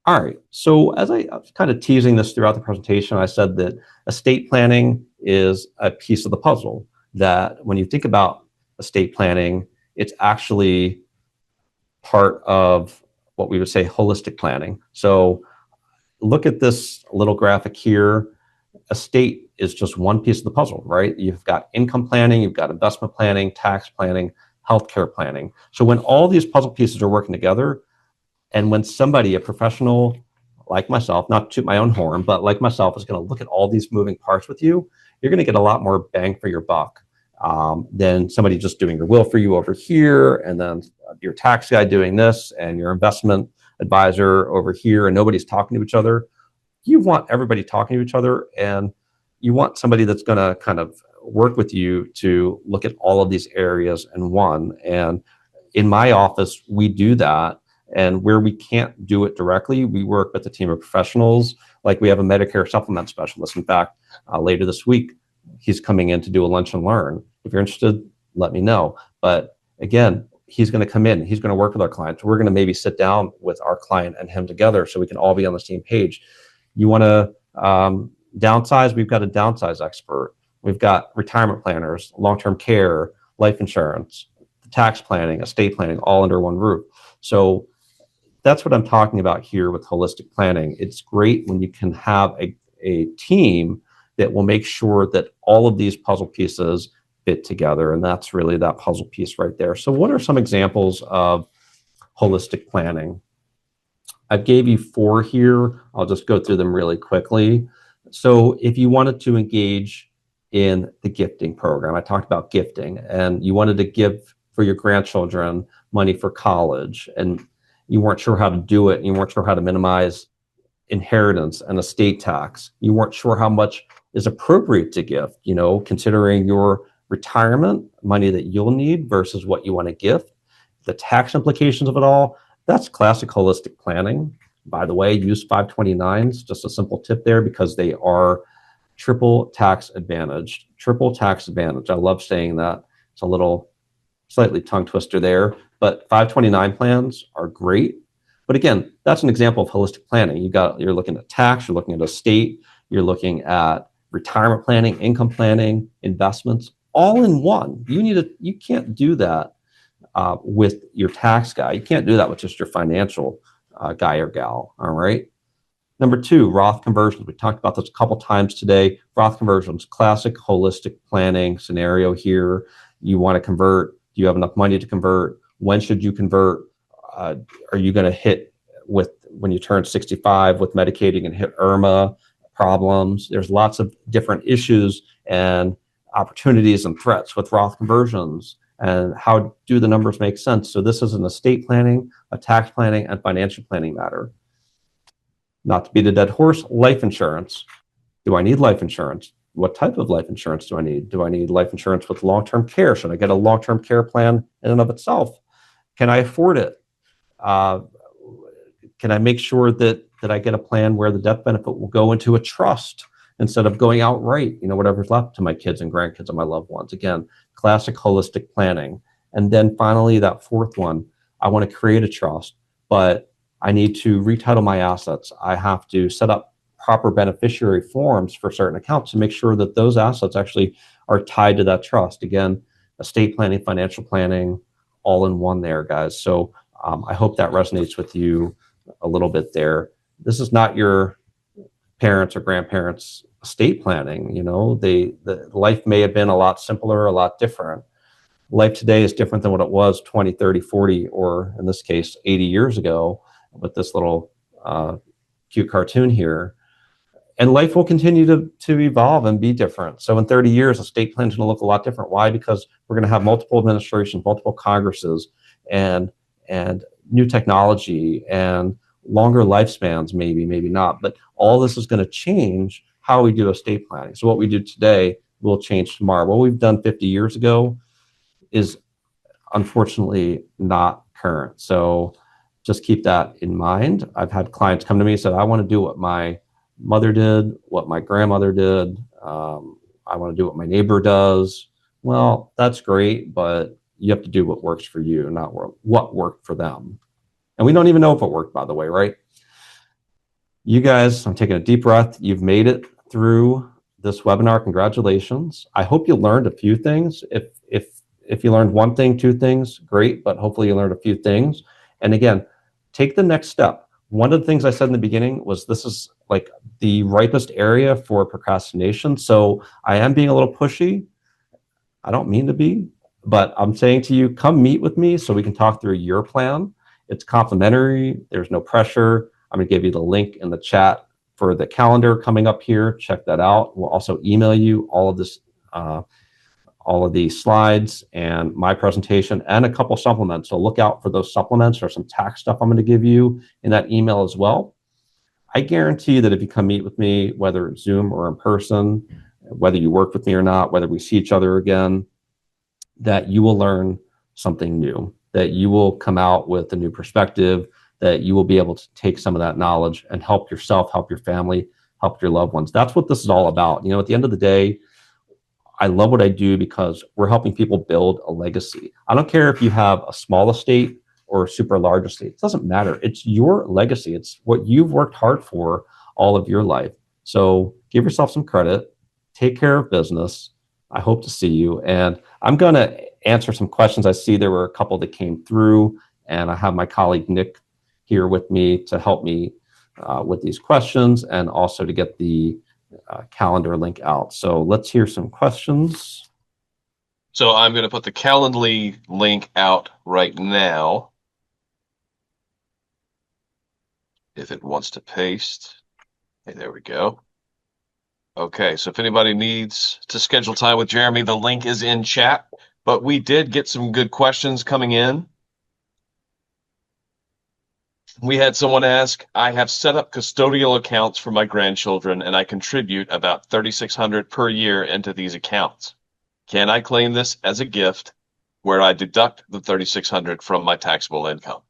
All right. So as I was kind of teasing this throughout the presentation, I said that estate planning is a piece of the puzzle, that when you think about estate planning, it's actually part of what we would say holistic planning. So look at this little graphic here. Estate is just one piece of the puzzle, right? You've got income planning, you've got investment planning, tax planning, healthcare planning. So when all these puzzle pieces are working together, and when somebody, a professional like myself, not to toot my own horn, but like myself, is going to look at all these moving parts with you, you're going to get a lot more bang for your buck than somebody just doing your will for you over here, and then your tax guy doing this, and your investment advisor over here, and nobody's talking to each other. You want everybody talking to each other, and you want somebody that's going to kind of work with you to look at all of these areas in one. And in my office, we do that. And where we can't do it directly, we work with a team of professionals. Like we have a Medicare supplement specialist. In fact, later this week, he's coming in to do a lunch and learn. If you're interested, let me know. But again, he's going to come in, he's going to work with our clients. We're going to maybe sit down with our client and him together so we can all be on the same page. You want to downsize? We've got a downsize expert. We've got retirement planners, long-term care, life insurance, tax planning, estate planning, all under one roof. So that's what I'm talking about here with holistic planning. It's great when you can have a team that will make sure that all of these puzzle pieces fit together. And that's really that puzzle piece right there. So what are some examples of holistic planning? I gave you 4 here. I'll just go through them really quickly. So if you wanted to engage in the gifting program, I talked about gifting, and you wanted to give for your grandchildren money for college, and you weren't sure how to do it, and you weren't sure how to minimize inheritance and estate tax. You weren't sure how much is appropriate to gift, considering your retirement money that you'll need versus what you want to gift, the tax implications of it all. That's classic holistic planning. By the way, use 529s, just a simple tip there, because they are triple tax advantaged. Triple tax advantage. I love saying that. It's a little slightly tongue twister there, but 529 plans are great. But again, that's an example of holistic planning. You're looking at tax, you're looking at estate, you're looking at retirement planning, income planning, investments, all in one. You can't do that with your tax guy. You can't do that with just your financial guy or gal. All right. Number 2, Roth conversions. We talked about this a couple times today. Roth conversions, classic holistic planning scenario here. You want to convert. Do you have enough money to convert? When should you convert? Are you going to hit when you turn 65 with Medicaid and hit IRMA problems? There's lots of different issues and opportunities and threats with Roth conversions. And how do the numbers make sense? So this is an estate planning, a tax planning, and financial planning matter. Not to beat a dead horse, life insurance. Do I need life insurance? What type of life insurance do I need? Do I need life insurance with long-term care? Should I get a long-term care plan in and of itself? Can I afford it? Uh, can I make sure that I get a plan where the death benefit will go into a trust instead of going outright, whatever's left to my kids and grandkids and my loved ones? Again, classic holistic planning. And then finally, that fourth one, I want to create a trust, but I need to retitle my assets. I have to set up proper beneficiary forms for certain accounts to make sure that those assets actually are tied to that trust. Again, estate planning, financial planning, all in one there, guys. So I hope that resonates with you a little bit there. This is not your parents or grandparents' estate planning. The life may have been a lot simpler, a lot different. Life today is different than what it was 20, 30, 40, or in this case, 80 years ago with this little cute cartoon here. And life will continue to evolve and be different. So in 30 years, estate plan is going to look a lot different. Why? Because we're going to have multiple administrations, multiple Congresses, and new technology and longer lifespans, maybe not. But all this is going to change how we do estate planning. So what we do today will change tomorrow. What we've done 50 years ago is unfortunately not current. So just keep that in mind. I've had clients come to me and said, I want to do what my mother did, what my grandmother did. I want to do what my neighbor does. Well, that's great, but you have to do what works for you, not what worked for them. And we don't even know if it worked, by the way, right? You guys, I'm taking a deep breath. You've made it through this webinar. Congratulations. I hope you learned a few things. If you learned one thing, two things, great, but hopefully you learned a few things. And again, take the next step. One of the things I said in the beginning was this is like the ripest area for procrastination. So I am being a little pushy. I don't mean to be, but I'm saying to you, come meet with me so we can talk through your plan. It's complimentary. There's no pressure. I'm going to give you the link in the chat for the calendar coming up here. Check that out. We'll also email you all of this, all of these slides and my presentation and a couple supplements. So look out for those supplements or some tax stuff I'm going to give you in that email as well. I guarantee that if you come meet with me, whether it's Zoom or in person, whether you work with me or not, whether we see each other again, that you will learn something new, that you will come out with a new perspective, that you will be able to take some of that knowledge and help yourself, help your family, help your loved ones. That's what this is all about. At the end of the day, I love what I do because we're helping people build a legacy. I don't care if you have a small estate or a super large estate. It doesn't matter. It's your legacy. It's what you've worked hard for all of your life. So give yourself some credit. Take care of business. I hope to see you. And I'm going to answer some questions. I see there were a couple that came through, and I have my colleague Nick here with me to help me with these questions and also to get the calendar link out. So let's hear some questions. So I'm going to put the Calendly link out right now. If it wants to paste. Hey, there we go. Okay, so if anybody needs to schedule time with Jeremy, the link is in chat. But we did get some good questions coming in. We had someone ask, I have set up custodial accounts for my grandchildren, and I contribute about $3,600 per year into these accounts. Can I claim this as a gift where I deduct the $3,600 from my taxable income?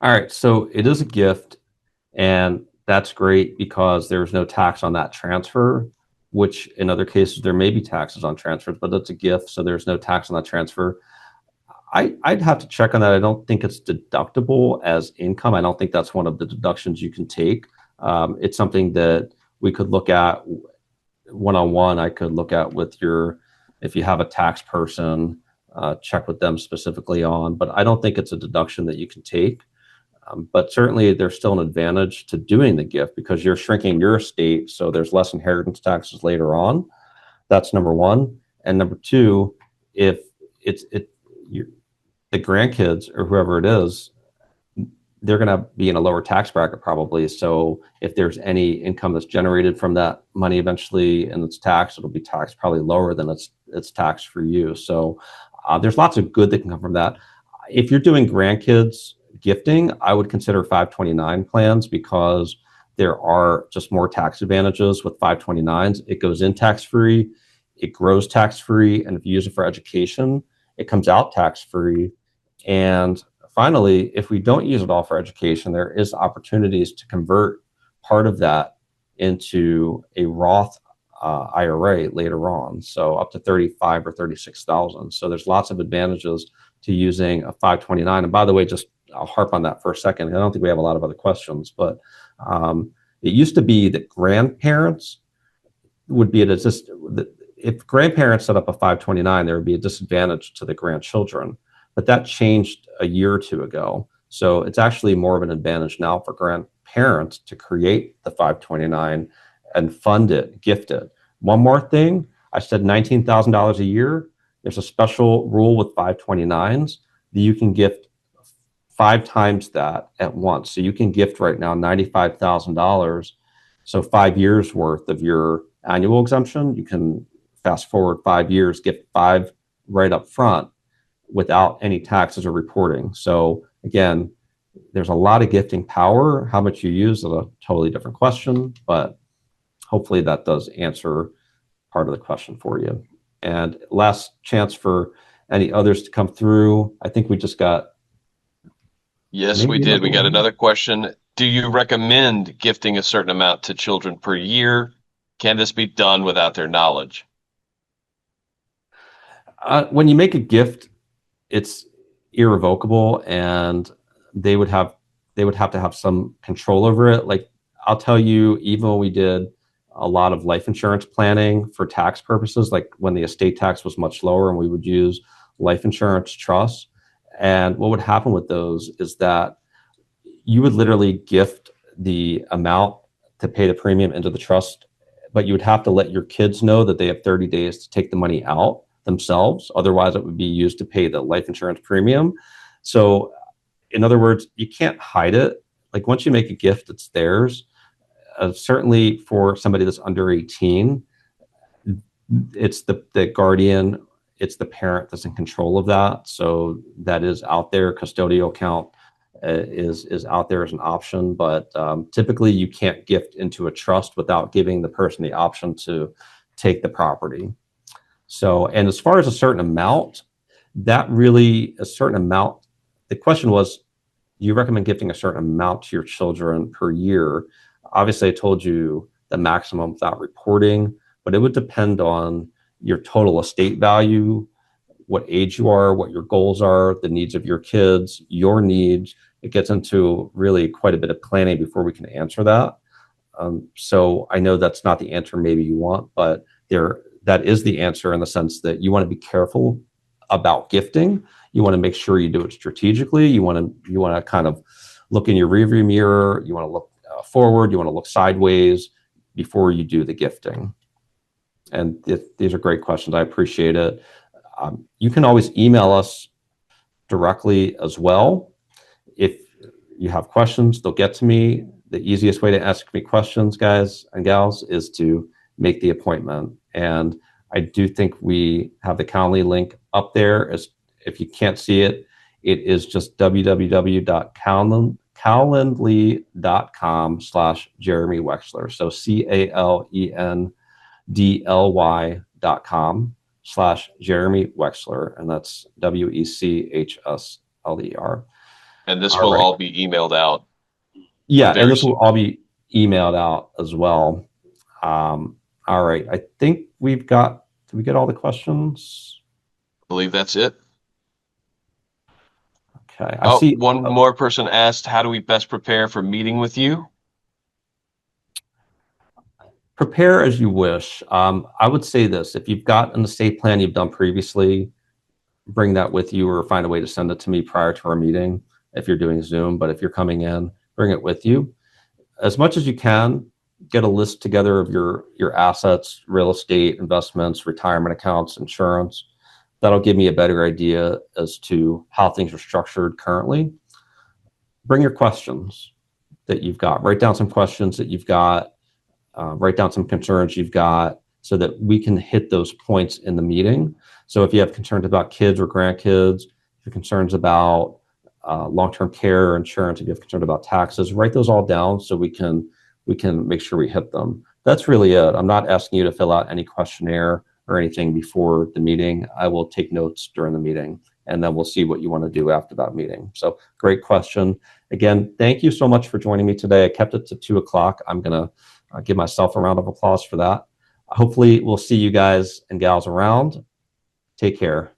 All right, so it is a gift, and that's great because there's no tax on that transfer, which in other cases there may be taxes on transfers, but it's a gift, so there's no tax on that transfer. I'd have to check on that. I don't think it's deductible as income. I don't think that's one of the deductions you can take. It's something that we could look at one-on-one. I could look at with if you have a tax person, check with them specifically on, but I don't think it's a deduction that you can take. But certainly there's still an advantage to doing the gift because you're shrinking your estate, so there's less inheritance taxes later on. That's number one. And number two, if the grandkids or whoever it is, they're going to be in a lower tax bracket probably. So if there's any income that's generated from that money eventually and it's taxed, it'll be taxed probably lower than it's taxed for you. So There's lots of good that can come from that. If you're doing grandkids gifting, I would consider 529 plans because there are just more tax advantages with 529s. It goes in tax-free, it grows tax-free, and if you use it for education, it comes out tax-free. And finally, if we don't use it all for education, there is opportunities to convert part of that into a Roth IRA later on, so up to 35 or 36,000. So there's lots of advantages to using a 529. And by the way, just I'll harp on that for a second. I don't think we have a lot of other questions, but it used to be that grandparents would be if grandparents set up a 529, there would be a disadvantage to the grandchildren. But that changed a year or two ago. So it's actually more of an advantage now for grandparents to create the 529 and fund it, gift it. One more thing, I said $19,000 a year. There's a special rule with 529s that you can gift 5 times that at once. So you can gift right now $95,000. So 5 years worth of your annual exemption. You can fast forward 5 years, gift 5 right up front without any taxes or reporting. So again, there's a lot of gifting power. How much you use is a totally different question, but hopefully that does answer part of the question for you. And last chance for any others to come through. I think we just got. Yes, we did. We got another question. Do you recommend gifting a certain amount to children per year? Can this be done without their knowledge? When you make a gift, it's irrevocable, and they would have to have some control over it. Like I'll tell you, even when we did a lot of life insurance planning for tax purposes, like when the estate tax was much lower and we would use life insurance trusts. And what would happen with those is that you would literally gift the amount to pay the premium into the trust, but you would have to let your kids know that they have 30 days to take the money out themselves. Otherwise, it would be used to pay the life insurance premium. So in other words, you can't hide it. Like once you make a gift, it's theirs. Certainly for somebody that's under 18, it's the guardian, it's the parent that's in control of that. So that is out there. Custodial account is out there as an option, but typically you can't gift into a trust without giving the person the option to take the property. So, and as far as a certain amount, the question was, do you recommend gifting a certain amount to your children per year? Obviously, I told you the maximum without reporting, but it would depend on your total estate value, what age you are, what your goals are, the needs of your kids, your needs. It gets into really quite a bit of planning before we can answer that. So I know that's not the answer maybe you want, but that is the answer in the sense that you want to be careful about gifting. You want to make sure you do it strategically. You want to kind of look in your rearview mirror. You want to look forward. You want to look sideways before you do the gifting. And these are great questions. I appreciate it. You can always email us directly as well. If you have questions, they'll get to me. The easiest way to ask me questions, guys and gals, is to make the appointment. And I do think we have the Calendly link up there. If you can't see it, it is just www.calendly.com/Jeremy Wechsler. So CALENDLY.com/Jeremy Wechsler. And that's WECHSLER. And this will all be emailed out. Yeah, and this will all be emailed out as well. All right. I think did we get all the questions? I believe that's it. Okay. I see one more person asked, how do we best prepare for meeting with you? Prepare as you wish. I would say this: if you've got an estate plan you've done previously, bring that with you or find a way to send it to me prior to our meeting if you're doing Zoom. But if you're coming in, bring it with you. As much as you can, get a list together of your assets, real estate, investments, retirement accounts, insurance. That'll give me a better idea as to how things are structured currently. Bring your questions that you've got. Write down some questions that you've got. Write down some concerns you've got so that we can hit those points in the meeting. So if you have concerns about kids or grandkids, if you're concerns about long-term care insurance, if you have concerns about taxes, write those all down so we can make sure we hit them. That's really it. I'm not asking you to fill out any questionnaire or anything before the meeting. I will take notes during the meeting, and then we'll see what you want to do after that meeting. So great question. Again, thank you so much for joining me today. I kept it to 2:00. I'm going to give myself a round of applause for that. Hopefully we'll see you guys and gals around. Take care.